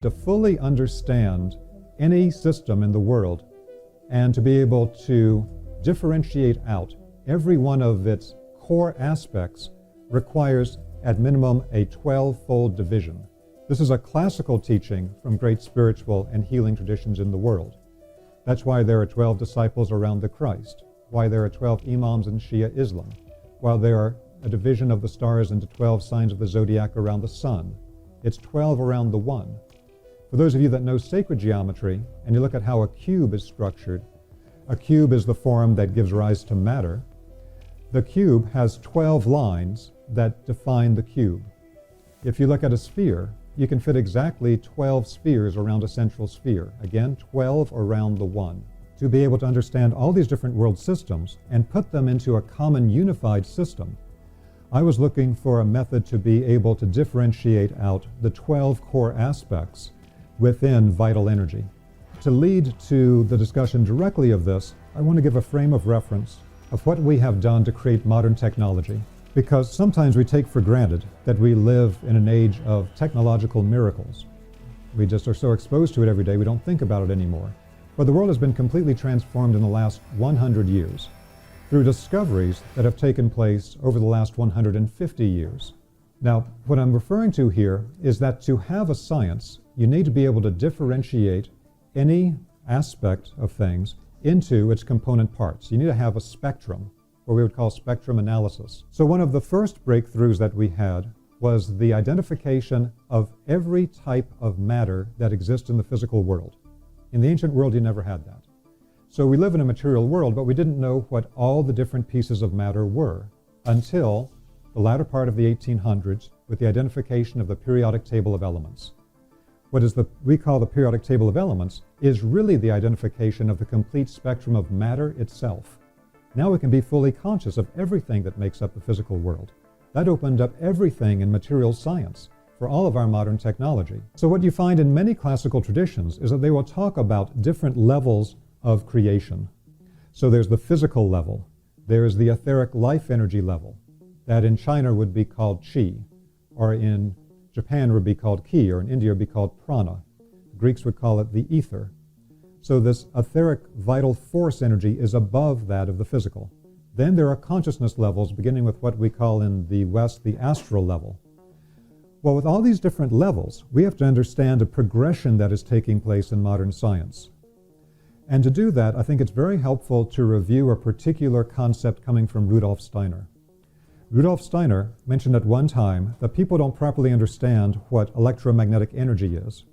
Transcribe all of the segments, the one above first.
To fully understand any system in the world and to be able to differentiate out every one of its core aspects requires at minimum a 12-fold division. This is a classical teaching from great spiritual and healing traditions in the world. That's why there are 12 disciples around the Christ, why there are 12 imams in Shia Islam, while there are a division of the stars into 12 signs of the zodiac around the sun. It's 12 around the one. For those of you that know sacred geometry, and you look at how a cube is structured, a cube is the form that gives rise to matter. The cube has 12 lines that define the cube. If you look at a sphere, you can fit exactly 12 spheres around a central sphere. Again, 12 around the one. To be able to understand all these different world systems and put them into a common unified system, I was looking for a method to be able to differentiate out the 12 core aspects within vital energy. To lead to the discussion directly of this, I want to give a frame of reference of what we have done to create modern technology, because sometimes we take for granted that we live in an age of technological miracles. We just are so exposed to it every day we don't think about it anymore. But the world has been completely transformed in the last 100 years through discoveries that have taken place over the last 150 years. Now, what I'm referring to here is that to have a science, you need to be able to differentiate any aspect of things into its component parts. You need to have a spectrum, what we would call spectrum analysis. So one of the first breakthroughs that we had was the identification of every type of matter that exists in the physical world. In the ancient world, you never had that. So we live in a material world, but we didn't know what all the different pieces of matter were until the latter part of the 1800s with the identification of the periodic table of elements. What we call the periodic table of elements is really the identification of the complete spectrum of matter itself. Now we can be fully conscious of everything that makes up the physical world. That opened up everything in material science for all of our modern technology. So what you find in many classical traditions is that they will talk about different levels of creation. So there's the physical level, there is the etheric life energy level, that in China would be called qi, or in Japan would be called ki, or in India would be called prana. The Greeks would call it the ether. So this etheric vital force energy is above that of the physical. Then there are consciousness levels, beginning with what we call in the West the astral level. Well, with all these different levels, we have to understand a progression that is taking place in modern science. And to do that, I think it's very helpful to review a particular concept coming from Rudolf Steiner. Rudolf Steiner mentioned at one time that people don't properly understand what electromagnetic energy is,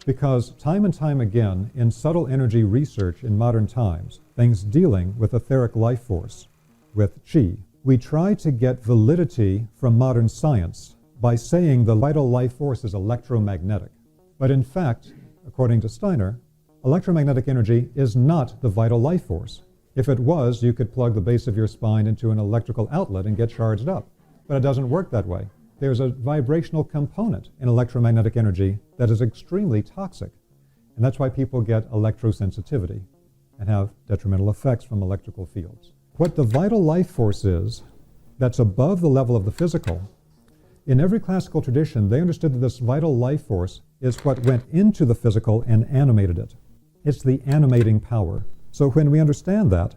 because time and time again in subtle energy research in modern times, things dealing with etheric life force, with qi, we try to get validity from modern science by saying the vital life force is electromagnetic. But in fact, according to Steiner, electromagnetic energy is not the vital life force. If it was, you could plug the base of your spine into an electrical outlet and get charged up. But it doesn't work that way. There's a vibrational component in electromagnetic energy that is extremely toxic. And that's why people get electrosensitivity and have detrimental effects from electrical fields. What the vital life force is, that's above the level of the physical, in every classical tradition, they understood that this vital life force is what went into the physical and animated it. It's the animating power. So when we understand that,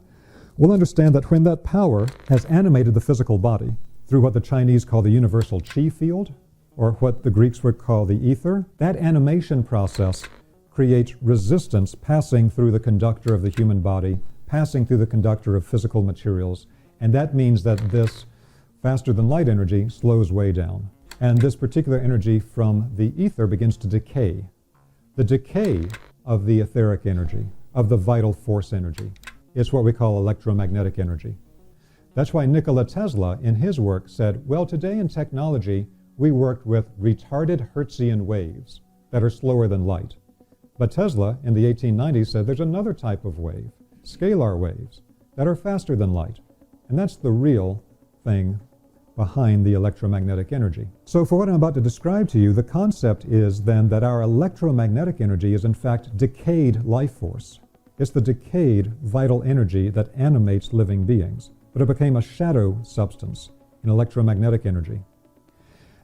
we'll understand that when that power has animated the physical body through what the Chinese call the universal qi field, or what the Greeks would call the ether, that animation process creates resistance passing through the conductor of the human body, passing through the conductor of physical materials, and that means that this faster than light energy slows way down. And this particular energy from the ether begins to decay. The decay of the etheric energy, of the vital force energy, is what we call electromagnetic energy. That's why Nikola Tesla, in his work, said, well, today in technology, we worked with retarded Hertzian waves that are slower than light. But Tesla, in the 1890s, said there's another type of wave, scalar waves, that are faster than light. And that's the real thing behind the electromagnetic energy. So for what I'm about to describe to you, the concept is then that our electromagnetic energy is in fact decayed life force. It's the decayed vital energy that animates living beings. But it became a shadow substance in electromagnetic energy.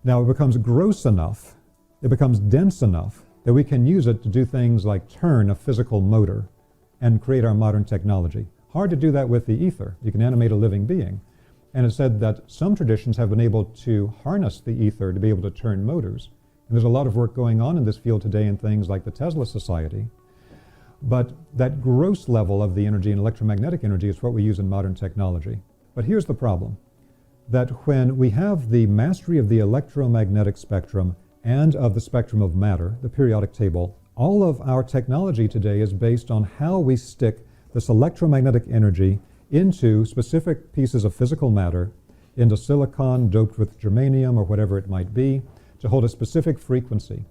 Now it becomes gross enough, it becomes dense enough that we can use it to do things like turn a physical motor and create our modern technology. Hard to do that with the ether. You can animate a living being. And it's said that some traditions have been able to harness the ether to be able to turn motors. And there's a lot of work going on in this field today in things like the Tesla Society. But that gross level of the energy and electromagnetic energy is what we use in modern technology. But here's the problem, that when we have the mastery of the electromagnetic spectrum and of the spectrum of matter, the periodic table, all of our technology today is based on how we stick this electromagnetic energy into specific pieces of physical matter, into silicon doped with germanium or whatever it might be, to hold a specific frequency.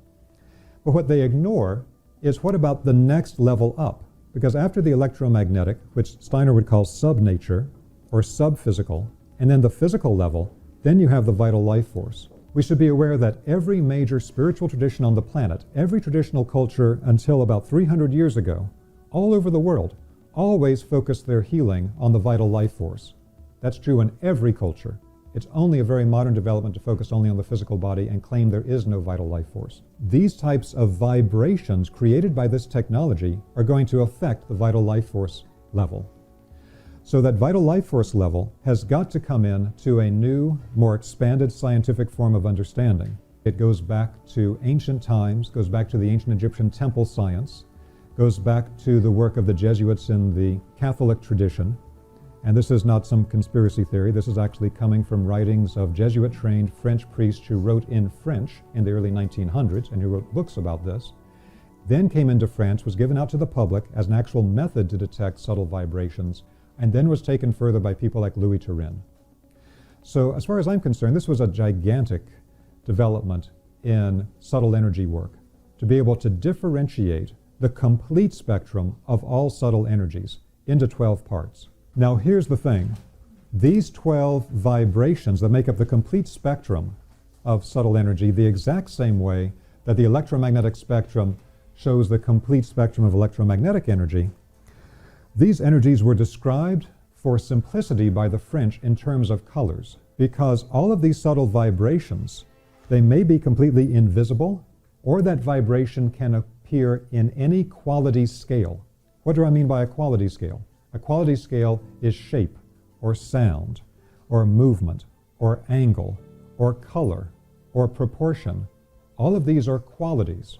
But what they ignore is what about the next level up? Because after the electromagnetic, which Steiner would call sub-nature or sub-physical, and then the physical level, then you have the vital life force. We should be aware that every major spiritual tradition on the planet, every traditional culture until about 300 years ago, all over the world, always focused their healing on the vital life force. That's true in every culture. It's only a very modern development to focus only on the physical body and claim there is no vital life force. These types of vibrations created by this technology are going to affect the vital life force level. So that vital life force level has got to come in to a new, more expanded scientific form of understanding. It goes back to ancient times, goes back to the ancient Egyptian temple science, goes back to the work of the Jesuits in the Catholic tradition. And this is not some conspiracy theory. This is actually coming from writings of Jesuit-trained French priests who wrote in French in the early 1900s and who wrote books about this. Then came into France, was given out to the public as an actual method to detect subtle vibrations, and then was taken further by people like Louis Turin. So as far as I'm concerned, this was a gigantic development in subtle energy work, to be able to differentiate the complete spectrum of all subtle energies into 12 parts. Now here's the thing. These 12 vibrations that make up the complete spectrum of subtle energy, the exact same way that the electromagnetic spectrum shows the complete spectrum of electromagnetic energy, these energies were described for simplicity by the French in terms of colors, because all of these subtle vibrations, they may be completely invisible, or that vibration can appear in any quality scale. What do I mean by a quality scale? A quality scale is shape, or sound, or movement, or angle, or color, or proportion. All of these are qualities.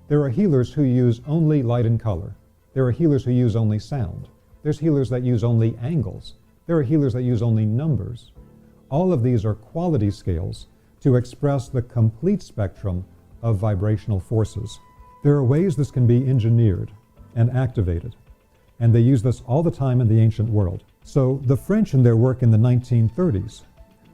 There are healers who use only light and color. There are healers who use only sound. There's healers that use only angles. There are healers that use only numbers. All of these are quality scales to express the complete spectrum of vibrational forces. There are ways this can be engineered and activated, and they use this all the time in the ancient world. So the French in their work in the 1930s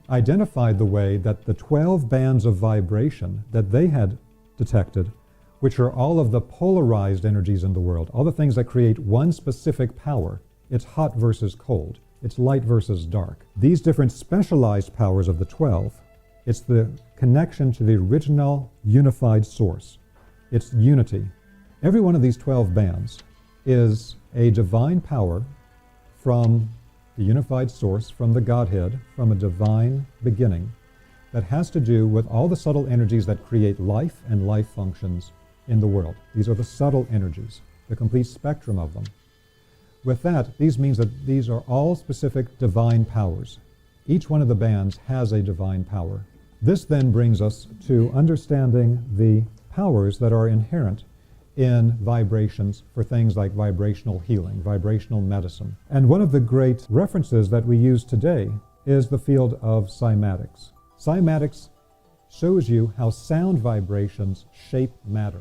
identified the way that the 12 bands of vibration that they had detected, which are all of the polarized energies in the world, all the things that create one specific power. It's hot versus cold. It's light versus dark. These different specialized powers of the 12, it's the connection to the original unified source. It's unity. Every one of these 12 bands is a divine power from the unified source, from the Godhead, from a divine beginning that has to do with all the subtle energies that create life and life functions in the world. These are the subtle energies, the complete spectrum of them. With that, these means that these are all specific divine powers. Each one of the bands has a divine power. This then brings us to understanding the powers that are inherent in vibrations for things like vibrational healing, vibrational medicine. And one of the great references that we use today is the field of cymatics. Cymatics shows you how sound vibrations shape matter.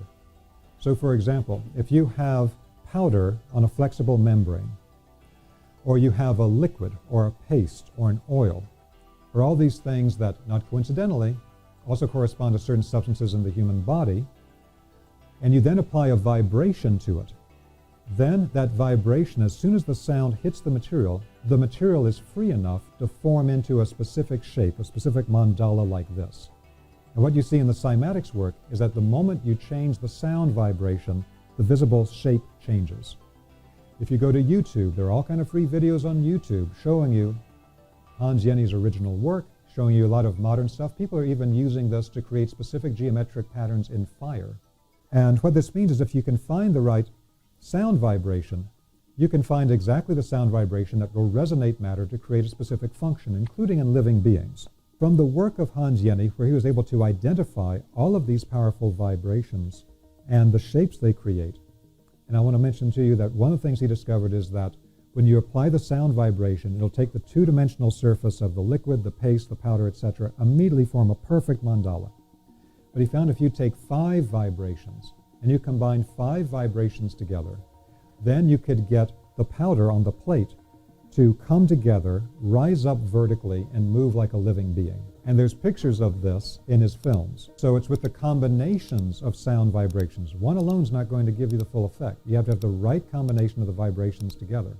So for example, if you have powder on a flexible membrane, or you have a liquid or a paste or an oil, or all these things that, not coincidentally, also correspond to certain substances in the human body, and you then apply a vibration to it, then that vibration, as soon as the sound hits the material is free enough to form into a specific shape, a specific mandala like this. And what you see in the cymatics work is that the moment you change the sound vibration, the visible shape changes. If you go to YouTube, there are all kinds of free videos on YouTube showing you Hans Jenny's original work, showing you a lot of modern stuff. People are even using this to create specific geometric patterns in fire. And what this means is if you can find the right sound vibration, you can find exactly the sound vibration that will resonate matter to create a specific function, including in living beings. From the work of Hans Jenny, where he was able to identify all of these powerful vibrations and the shapes they create, and I want to mention to you that one of the things he discovered is that when you apply the sound vibration, it'll take the two-dimensional surface of the liquid, the paste, the powder, etc., immediately form a perfect mandala. But he found if you take 5 vibrations and you combine 5 vibrations together, then you could get the powder on the plate to come together, rise up vertically, and move like a living being. And there's pictures of this in his films. So it's with the combinations of sound vibrations. One alone is not going to give you the full effect. You have to have the right combination of the vibrations together.